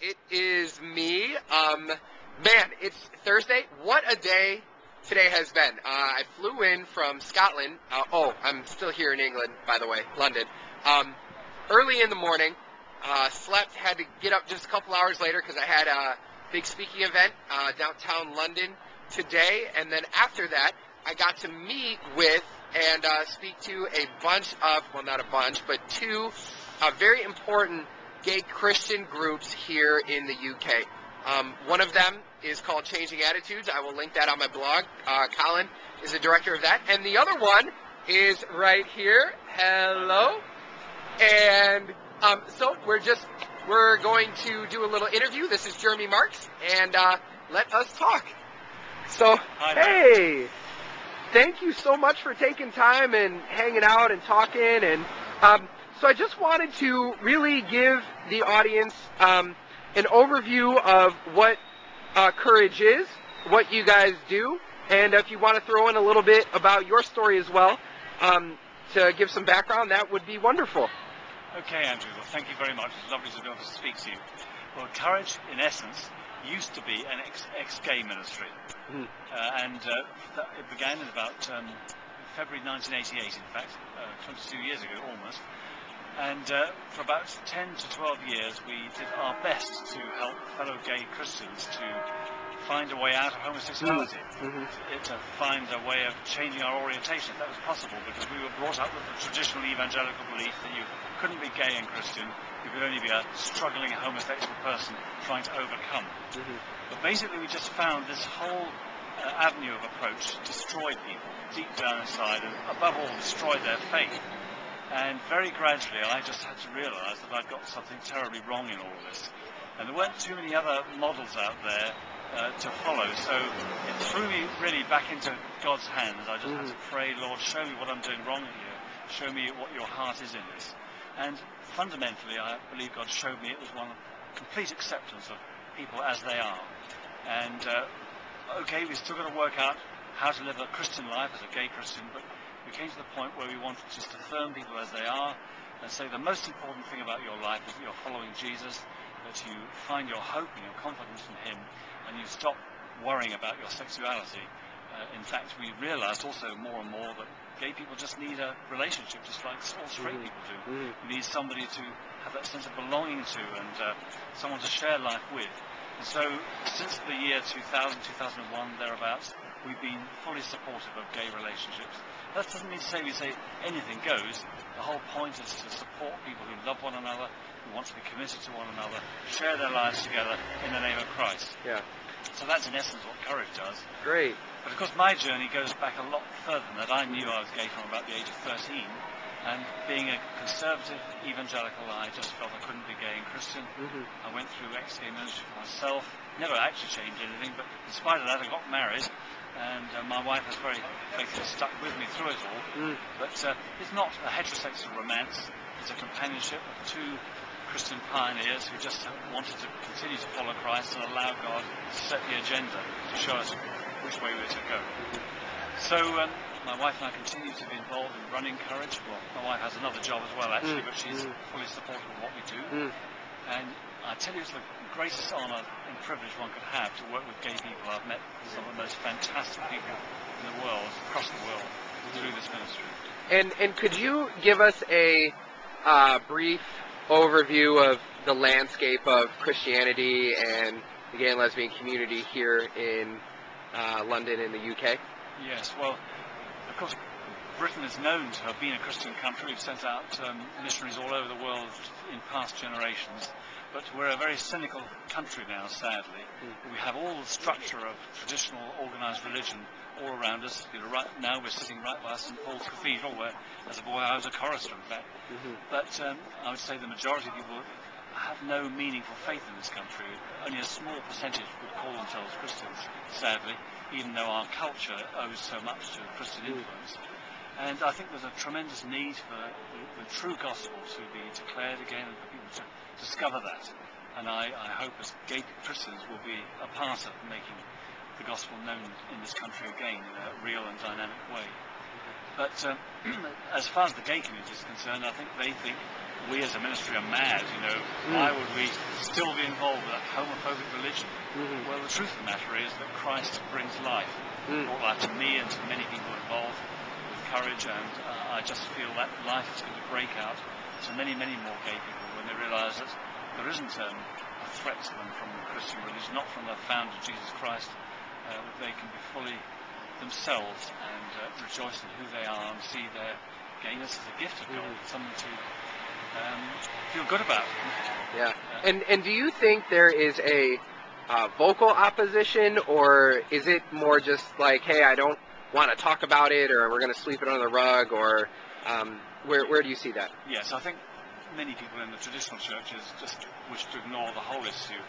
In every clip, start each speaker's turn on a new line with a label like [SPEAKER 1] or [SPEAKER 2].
[SPEAKER 1] it is me. Man, it's Thursday. What a day today has been. I flew in from Scotland. I'm still here in England, by the way, London. Early in the morning, slept, had to get up just a couple hours later because I had a big speaking event downtown London today. And then after that, I got to meet with and speak to a bunch of, well, not a bunch, but two very important gay Christian groups here in the UK. One of them is called Changing Attitudes. I will link that on my blog. Colin is the director of that. And the other one is right here. Hello. And so we're going to do a little interview. This is Jeremy Marks, and let us talk. So, hey, thank you so much for taking time and hanging out and talking. And so I just wanted to really give the audience an overview of what Courage is, what you guys do, and if you want to throw in a little bit about your story as well, to give some background, that would be wonderful.
[SPEAKER 2] Okay, Andrew, well, thank you very much. It's lovely to be able to speak to you. Well, Courage, in essence, used to be an ex-gay ministry, and it began in about February 1988, in fact, 22 years ago almost. And for about 10 to 12 years, we did our best to help fellow gay Christians to find a way out of homosexuality, to find a way of changing our orientation, if that was possible, because we were brought up with the traditional evangelical belief that you couldn't be gay and Christian, you could only be a struggling homosexual person trying to overcome. But basically we just found this whole avenue of approach destroyed people deep down inside, and above all destroyed their faith. And very gradually I just had to realise that I'd got something terribly wrong in all of this. And there weren't too many other models out there to follow, so it threw me really back into God's hands. I just had to pray, Lord, show me what I'm doing wrong here, show me what your heart is in this. And fundamentally I believe God showed me it was one of complete acceptance of people as they are. And okay, we've still got to work out how to live a Christian life as a gay Christian, but we came to the point where we wanted just to affirm people as they are and say the most important thing about your life is that you're following Jesus, that you find your hope and your confidence in him, and you stop worrying about your sexuality. In fact, we realized also more and more that gay people just need a relationship just like all straight people do. You need somebody to have that sense of belonging to and someone to share life with. And so since the year 2000, 2001, thereabouts, we've been fully supportive of gay relationships. That doesn't mean to say we say anything goes. The whole point is to support people who love one another, who want to be committed to one another, share their lives together in the name of Christ.
[SPEAKER 1] Yeah.
[SPEAKER 2] So that's in essence what Courage does.
[SPEAKER 1] Great.
[SPEAKER 2] But of course my journey goes back a lot further than that. I knew I was gay from about the age of 13, and being a conservative evangelical, I just felt I couldn't be gay and Christian. I went through ex-gay ministry for myself, never actually changed anything, but in spite of that I got married, and my wife has very faithfully stuck with me through it all. But it's not a heterosexual romance, it's a companionship of two Christian pioneers who just wanted to continue to follow Christ and allow God to set the agenda to show us which way we're to go. So my wife and I continue to be involved in running Courage. Well, my wife has another job as well actually, but she's fully supportive of what we do. And I tell you, it's the greatest honour and privilege one could have to work with gay people. I've met some of the most fantastic people in the world, across the world, through this ministry.
[SPEAKER 1] And could you give us a brief overview of the landscape of Christianity and the gay and lesbian community here in London in the UK?
[SPEAKER 2] Yes, well, of course, Britain is known to have been a Christian country. We've sent out missionaries all over the world in past generations, but we're a very cynical country now, sadly. We have all the structure of traditional organised religion all around us. You know, right now we're sitting right by St Paul's Cathedral, where as a boy I was a chorister, in fact. But I would say the majority of people have no meaningful faith in this country. Only a small percentage would call themselves Christians, sadly, even though our culture owes so much to Christian influence. And I think there's a tremendous need for the true gospel to be declared again and for people to discover that. And I hope as gay Christians will be a part of making the gospel known in this country again in a real and dynamic way. But as far as the gay community is concerned, I think they think we as a ministry are mad, why would we still be involved with that homophobic religion? Well, the truth of the matter is that Christ brings life. Brought life to me and to many people involved with courage, and I just feel that life is going to break out to many, many more gay people when they realise that there isn't a threat to them from the Christian religion, not from the founder Jesus Christ, that they can be fully themselves and rejoice in who they are and see their gayness as a gift of God, something to feel good about.
[SPEAKER 1] Yeah. And do you think there is a vocal opposition, or is it more just like, hey, I don't want to talk about it, or we're going to sweep it under the rug, or where do you see that?
[SPEAKER 2] Yes, I think many people in the traditional churches just wish to ignore the whole issue,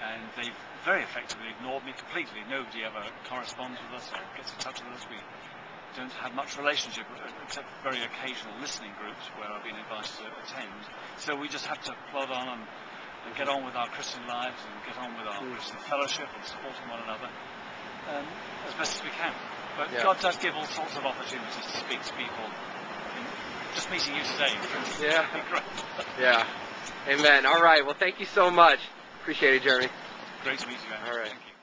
[SPEAKER 2] and they've very effectively ignored me completely. Nobody ever corresponds with us or gets in touch with us. We don't have much relationship except very occasional listening groups where I've been invited to attend. So we just have to plod on and get on with our Christian lives and get on with our Christian fellowship and supporting one another as best as we can. But God does give all sorts of opportunities to speak to people. Just meeting you today, for instance.
[SPEAKER 1] Yeah.
[SPEAKER 2] Great.
[SPEAKER 1] Yeah. Amen. All right. Well, thank you so much. Appreciate it, Jeremy.
[SPEAKER 2] Great to meet you, man.
[SPEAKER 1] All right.
[SPEAKER 2] Thank you.